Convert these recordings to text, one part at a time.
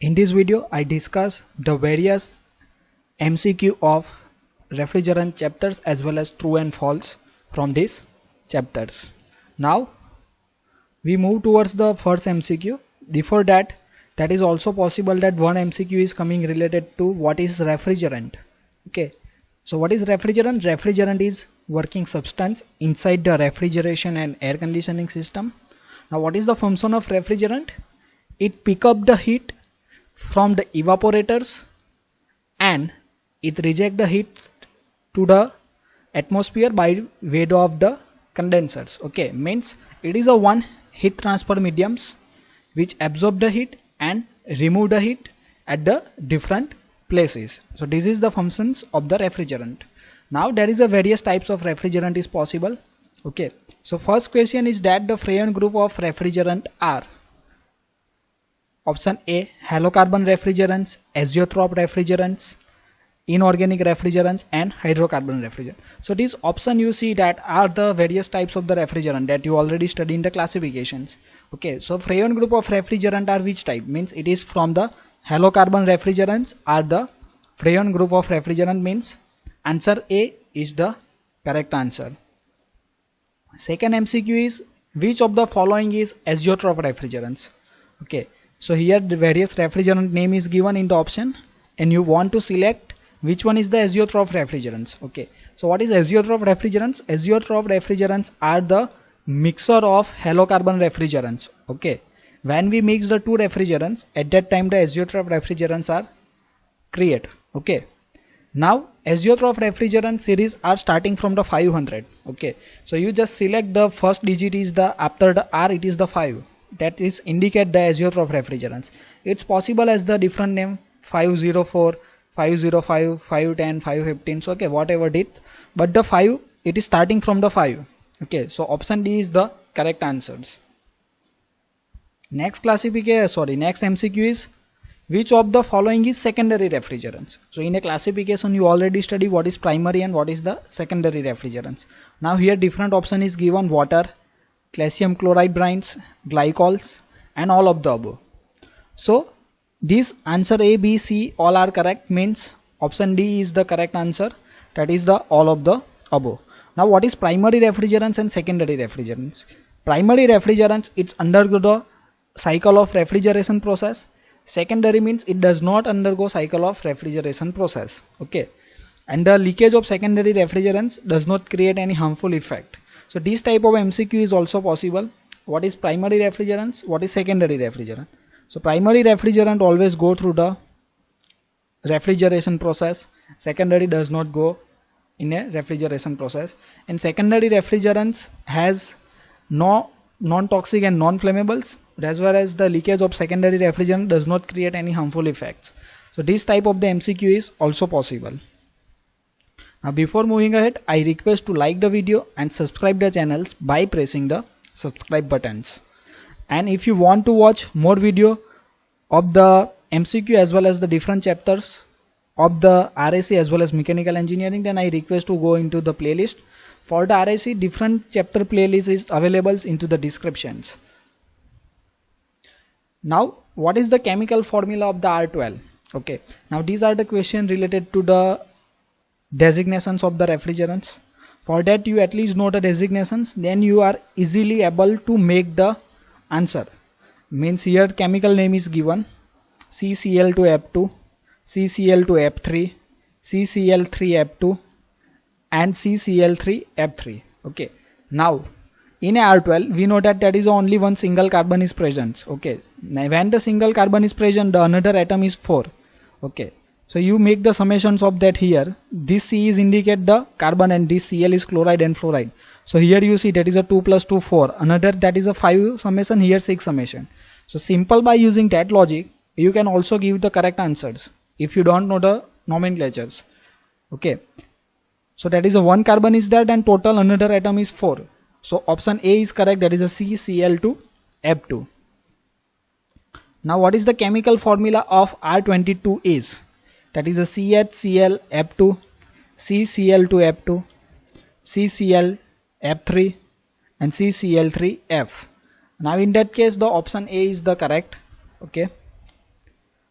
In this video, I discuss the various MCQ of refrigerant chapters as well as true and false from these chapters. Now, we move towards the first MCQ. Before that is also possible that one MCQ is coming related to what is refrigerant. Okay, so what is refrigerant? Refrigerant is working substance inside the refrigeration and air conditioning system. Now, what is the function of refrigerant? It pick up the heat from the evaporators and it reject the heat to the atmosphere by way of the condensers. Okay, means it is a one heat transfer mediums which absorb the heat and remove the heat at the different places. So this is the functions of the refrigerant. Now there is a various types of refrigerant is possible. Okay, so first question is that the Freon group of refrigerant are option A, halocarbon refrigerants, azeotrope refrigerants, inorganic refrigerants and hydrocarbon refrigerant. So these option you see that are the various types of the refrigerant that you already studied in the classifications. Okay, so Freon group of refrigerant are which type? Means it is from the halocarbon refrigerants are the Freon group of refrigerant, means answer A is the correct answer. Second MCQ is which of the following is azeotrope refrigerants? Okay, so here the various refrigerant name is given in the option and you want to select which one is the azeotrope refrigerants. Okay, so what is azeotrope refrigerants? Azeotrope refrigerants are the mixture of halocarbon refrigerants. Okay, when we mix the two refrigerants, at that time the azeotrope refrigerants are created. Okay, now azeotrope refrigerant series are starting from the 500. Okay, so you just select the first digit is the after the R it is the 5, that is indicate the azeotrope refrigerants. It's possible as the different name 504, 505, 510, 515. So okay, whatever it, but the 5 it is starting from the 5. Okay, so option D is the correct answers. Next classification, next MCQ is which of the following is secondary refrigerants? So in a classification you already study what is primary and what is the secondary refrigerants. Now here different option is given: water, calcium chloride brines, glycols and all of the above. So this answer A, B, C all are correct, means option D is the correct answer, that is the all of the above. Now what is primary refrigerants and secondary refrigerants? Primary refrigerants, it's undergo the cycle of refrigeration process. Secondary means it does not undergo cycle of refrigeration process. Okay, and the leakage of secondary refrigerants does not create any harmful effect. So this type of MCQ is also possible. What is primary refrigerants? What is secondary refrigerant? So primary refrigerant always go through the refrigeration process. Secondary does not go in a refrigeration process. And secondary refrigerants has no non-toxic and non-flammables, as well as the leakage of secondary refrigerant does not create any harmful effects. So this type of the MCQ is also possible. Now before moving ahead, I request to like the video and subscribe the channels by pressing the subscribe buttons. And if you want to watch more video of the MCQ as well as the different chapters of the RAC as well as mechanical engineering, then I request to go into the playlist. For the RAC, different chapter playlist is available into the descriptions. Now what is the chemical formula of the R12? Okay, now these are the questions related to the designations of the refrigerants. For that you at least know the designations, then you are easily able to make the answer. Means here chemical name is given: CCl2F2, CCl2F3, CCl3F2 and CCl3F3. Okay, now in a R12 we know that is only one single carbon is present. Okay, now when the single carbon is present, the another atom is 4. Okay, so you make the summations of that here. This C is indicate the carbon and this Cl is chloride and fluoride. So here you see that is a 2 plus 2 4, another that is a 5 summation, here 6 summation. So simple, by using that logic you can also give the correct answers if you don't know the nomenclatures. Okay, so that is a 1 carbon is that and total another atom is 4. So option A is correct, that is a CCl2F2. Now what is the chemical formula of R22 is? That is a CHClF2, CCl2F2, CClF3 and CCl3F. Now in that case the option A is the correct. Okay,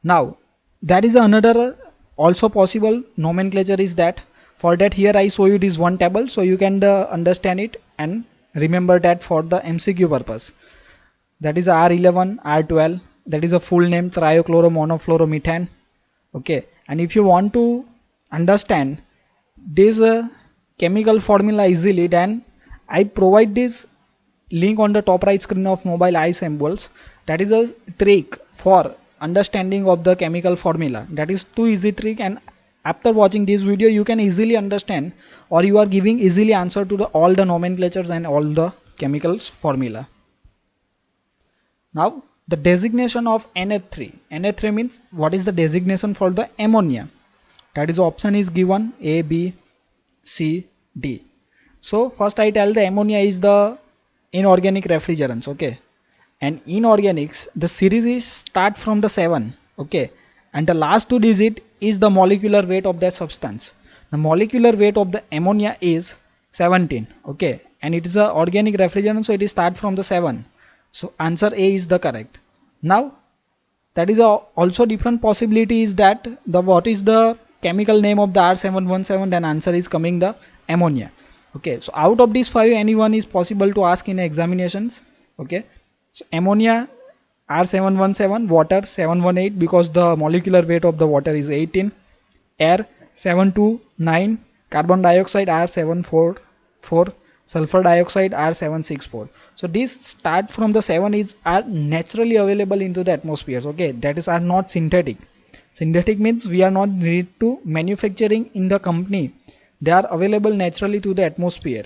Now that is another also possible nomenclature is that, for that here I show you this one table so you can understand it and remember that for the MCQ purpose. That is R11, R12, that is a full name, triochloromonofluoromethane. Okay, and if you want to understand this chemical formula easily, then I provide this link on the top right screen of mobile iSymbols. That is a trick for understanding of the chemical formula. That is too easy trick, and after watching this video you can easily understand, or you are giving easily answer to all the nomenclatures and all the chemicals formula. Now the designation of NH3. NH3 means what is the designation for the ammonia. That is option is given A, B, C, D. So first I tell the ammonia is the inorganic refrigerants. Okay, and inorganics, the series is start from the 7. Okay, and the last 2 digit is the molecular weight of that substance. The molecular weight of the ammonia is 17. Okay, and it is a organic refrigerant, so it is start from the 7. So answer A is the correct. Now that is also different possibility is that the what is the chemical name of the R717, then answer is coming the ammonia. Okay, so out of these 5 anyone is possible to ask in examinations. Okay, so ammonia R717, water 718 because the molecular weight of the water is 18, air 729, carbon dioxide R744, sulfur dioxide R764. So these start from the 7 is are naturally available into the atmospheres. Okay, that is are not synthetic. Synthetic means we are not need to manufacturing in the company. They are available naturally to the atmosphere.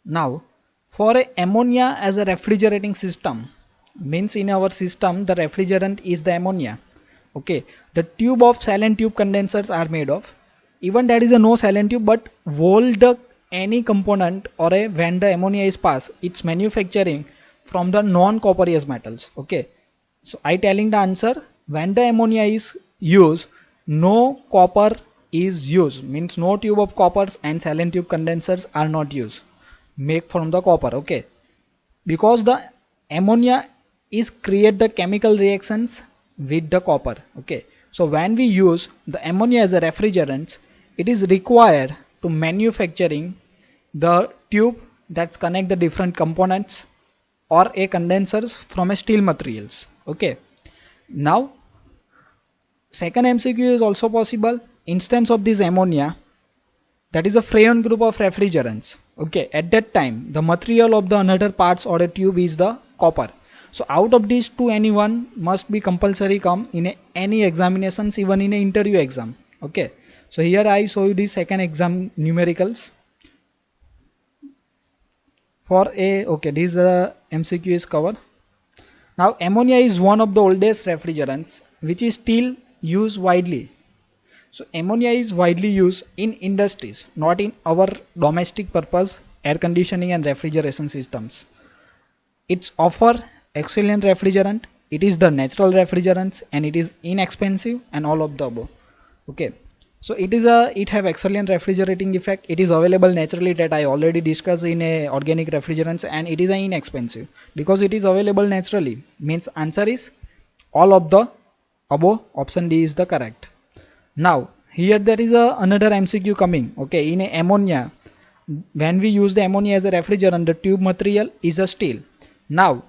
Now for a ammonia as a refrigerating system, means in our system the refrigerant is the ammonia. Okay, the tube of silent tube condensers are made of, even that is a no silent tube, but whole the any component or a when the ammonia is passed, it's manufacturing from the non-copperous metals. Okay, so I telling the answer, when the ammonia is used, no copper is used, means no tube of coppers and silent tube condensers are not used, make from the copper. Okay, because the ammonia is create the chemical reactions with the copper. Okay, so when we use the ammonia as a refrigerant, it is required to manufacturing the tube that's connect the different components or a condensers from a steel materials. Okay, now second MCQ is also possible. Instance of this ammonia, that is a Freon group of refrigerants. Okay, at that time the material of the another parts or a tube is the copper. So out of these 2 anyone must be compulsory come in any examinations, even in a interview exam. Okay, so here I show you the second exam numericals for a, okay, this MCQ is covered. Now ammonia is one of the oldest refrigerants which is still used widely. So ammonia is widely used in industries, not in our domestic purpose air conditioning and refrigeration systems. It's offer excellent refrigerant, it is the natural refrigerants, and it is inexpensive and all of the above. Okay, so it have excellent refrigerating effect. It is available naturally, that I already discussed in a organic refrigerants, and it is inexpensive because it is available naturally. Means answer is all of the above. Option D is the correct. Now here there is another MCQ coming. Okay, in a ammonia, when we use the ammonia as a refrigerant, the tube material is a steel. Now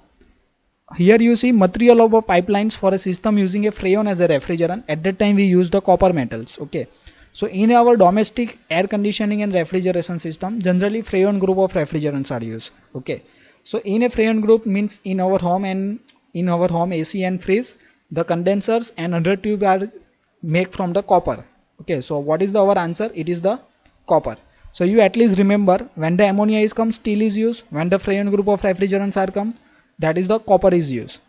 here you see material of a pipelines for a system using a freon as a refrigerant. At that time we use the copper metals. Okay, so in our domestic air conditioning and refrigeration system, generally freon group of refrigerants are used. Okay, so in a freon group means in our home and in our home AC and fridge, the condensers and other tube are made from the copper. Okay, so what is our answer? It is the copper. So you at least remember, when the ammonia is come, steel is used. When the freon group of refrigerants are come, that is the copper is used.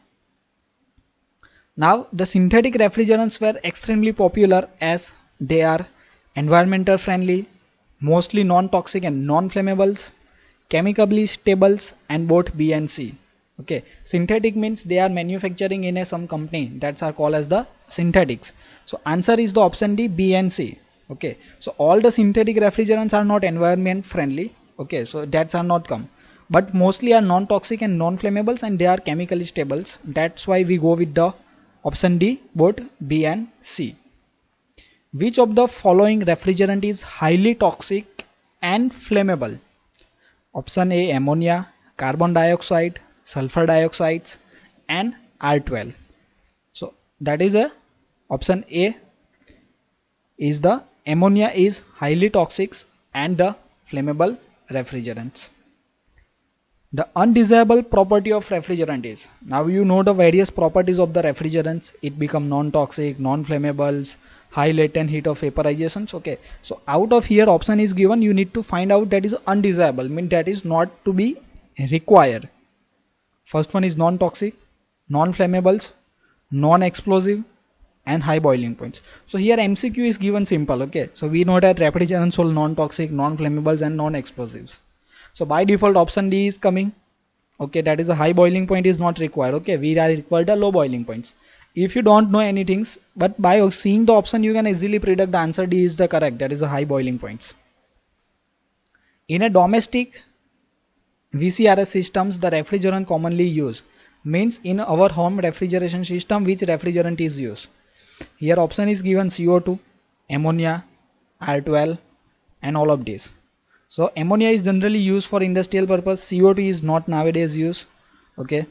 Now the synthetic refrigerants were extremely popular as they are environmental friendly, mostly non-toxic and non-flammables, chemically stables, and both B and C. Okay, synthetic means they are manufacturing in some company, that's are called as the synthetics. So answer is the option D, B and C. Okay, so all the synthetic refrigerants are not environment friendly. Okay, so that's are not come, but mostly are non-toxic and non-flammables, and they are chemically stables. That's why we go with the Option D, both B and C. Which of the following refrigerant is highly toxic and flammable? Option A, ammonia, carbon dioxide, sulfur dioxides, and R12. So that is a option A is the ammonia is highly toxic and the flammable refrigerants. The undesirable property of refrigerant is, now you know the various properties of the refrigerants. It become non-toxic, non-flammables, high latent heat of vaporizations. Okay, so out of here option is given, you need to find out that is undesirable, mean that is not to be required. First one is non-toxic, non-flammables, non-explosive, and high boiling points. So here MCQ is given simple. Okay, so we know that refrigerants are non-toxic, non-flammables, and non-explosives. So by default option D is coming. Okay, that is a high boiling point is not required. Okay, we are required a low boiling points. If you don't know anything, but by seeing the option you can easily predict the answer D is the correct, that is a high boiling points. In a domestic VCRS systems, the refrigerant commonly used, means in our home refrigeration system which refrigerant is used. Here option is given CO2, ammonia, R12, and all of these. So ammonia is generally used for industrial purpose, CO2 is not nowadays used. Okay,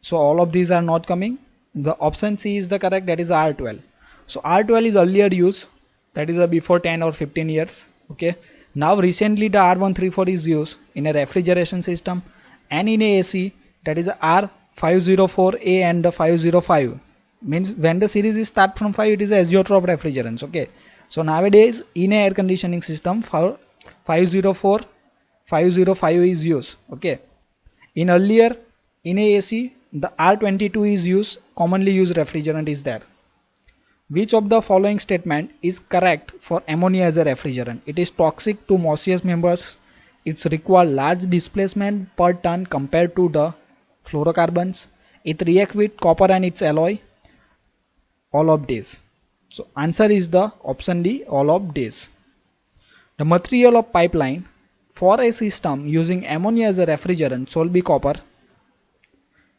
so all of these are not coming. The option C is the correct, that is R12. So R12 is earlier used, that is before 10 or 15 years. Okay, now recently the R134 is used in a refrigeration system and in a AC, that is R504A and the 505. Means when the series is start from 5, it is azeotrope refrigerants. Okay, so nowadays in a air conditioning system for 504, 505 is used. Okay, in earlier in a AC the R22 is used, commonly used refrigerant is there. Which of the following statement is correct for ammonia as a refrigerant? It is toxic to osmosis members. It requires large displacement per ton compared to the fluorocarbons. It reacts with copper and its alloy. All of these. So answer is the option D, all of these. The material of pipeline for a system using ammonia as a refrigerant shall be copper.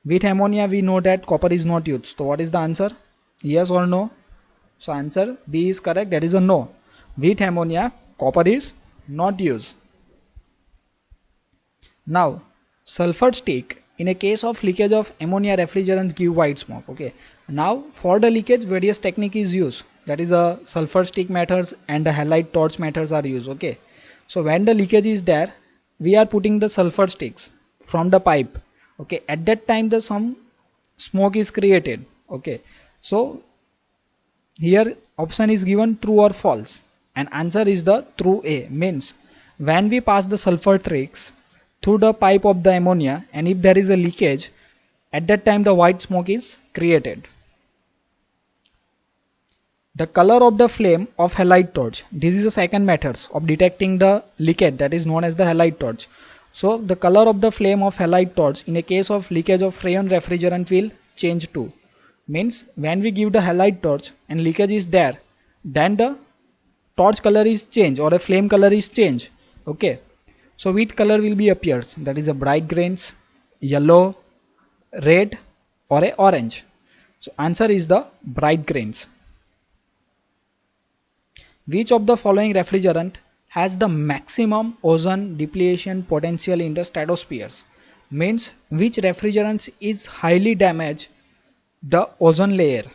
With ammonia we know that copper is not used. So what is the answer? Yes or no? So answer B is correct, that is a no. With ammonia copper is not used. Now sulfur stick, in a case of leakage of ammonia refrigerants give white smoke. Okay, now for the leakage various technique is used, that is a sulfur stick methods and the halide torch methods are used. Okay, so when the leakage is there, we are putting the sulfur sticks from the pipe. Okay, at that time the some smoke is created. Okay, so here option is given true or false, and answer is the true A, means when we pass the sulfur sticks through the pipe of the ammonia and if there is a leakage, at that time the white smoke is created. The color of the flame of halide torch, this is the second method of detecting the leakage, that is known as the halide torch. So the color of the flame of halide torch in a case of leakage of freon refrigerant will change to, means when we give the halide torch and leakage is there, then the torch color is changed or a flame color is changed. Okay, so which color will be appears, that is a bright greens, yellow, red, or a orange. So answer is the bright greens. Which of the following refrigerant has the maximum ozone depletion potential in the stratospheres? Means which refrigerant is highly damage the ozone layer?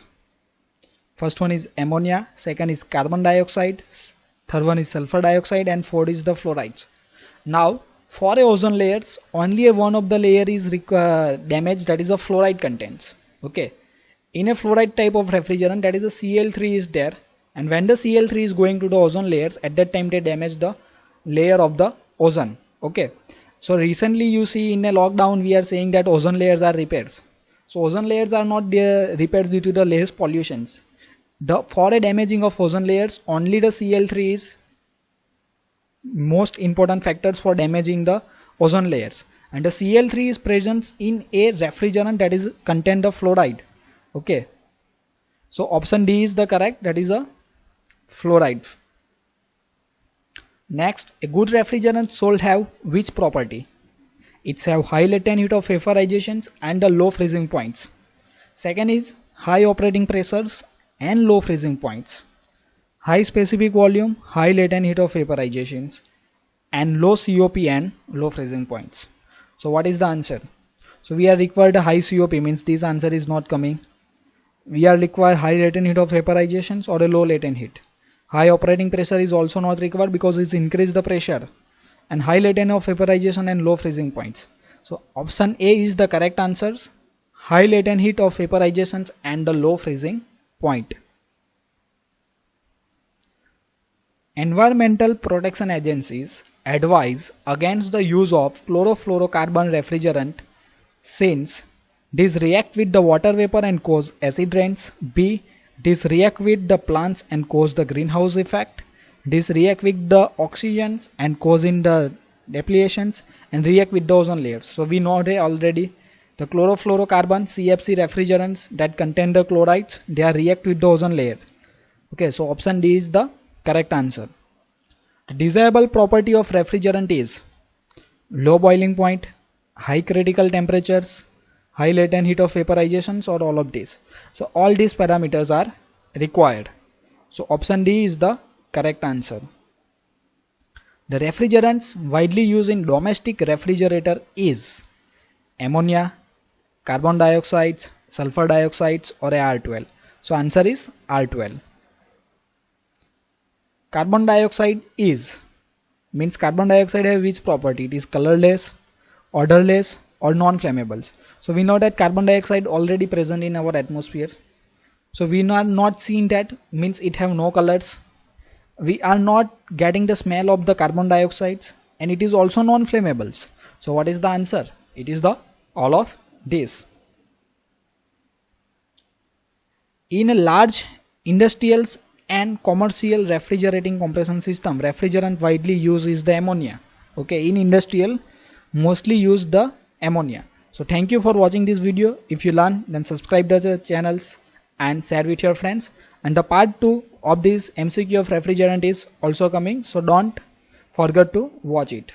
First one is ammonia, second is carbon dioxide, third one is sulfur dioxide, and fourth is the fluorides. Now for a ozone layers only one of the layer is damaged, that is a fluoride contents. Okay, in a fluoride type of refrigerant, that is a Cl3 is there, and when the Cl3 is going to the ozone layers, at that time they damage the layer of the ozone. Okay, so recently you see in a lockdown we are saying that ozone layers are repaired. So ozone layers are not repaired due to the less pollutions. For a damaging of ozone layers, only the Cl3 is most important factors for damaging the ozone layers, and the Cl3 is present in a refrigerant that is contain the fluoride. Okay, so option D is the correct, that is a fluoride. Next, a good refrigerant should have which property? It have high latent heat of vaporizations and the low freezing points. Second is high operating pressures and low freezing points, high specific volume, high latent heat of vaporizations, and low COP and low freezing points. So what is the answer? So we are required a high COP, means this answer is not coming. We are required high latent heat of vaporizations or a low latent heat. High operating pressure is also not required because it's increased the pressure, and high latent of vaporization and low freezing points. So option A is the correct answers. High latent heat of vaporizations and the low freezing point. Environmental protection agencies advise against the use of chlorofluorocarbon refrigerant since these react with the water vapor and cause acid rains. B. These react with the plants and cause the greenhouse effect. These react with the oxygens and causing the depletions, and react with the ozone layers. So we know they already the chlorofluorocarbon CFC refrigerants that contain the chlorides, they are react with the ozone layer. Okay, so option D is the correct answer. The desirable property of refrigerant is low boiling point, high critical temperatures, high latent heat of vaporizations, or all of these. So all these parameters are required. So option D is the correct answer. The refrigerants widely used in domestic refrigerator is ammonia, carbon dioxide, sulfur dioxide, or R12. So answer is R12. Carbon dioxide means carbon dioxide have which property? It is colorless, odorless, or non-flammables. So we know that carbon dioxide already present in our atmosphere. So we are not seeing that, means it have no colors. We are not getting the smell of the carbon dioxides, and it is also non-flammables. So what is the answer? It is the all of this. In a large industrial and commercial refrigerating compression system, refrigerant widely used is the ammonia. Okay, in industrial mostly use the ammonia. So thank you for watching this video. If you learn, then subscribe to the channels and share with your friends. And the part 2 of this MCQ of refrigerant is also coming, so don't forget to watch it.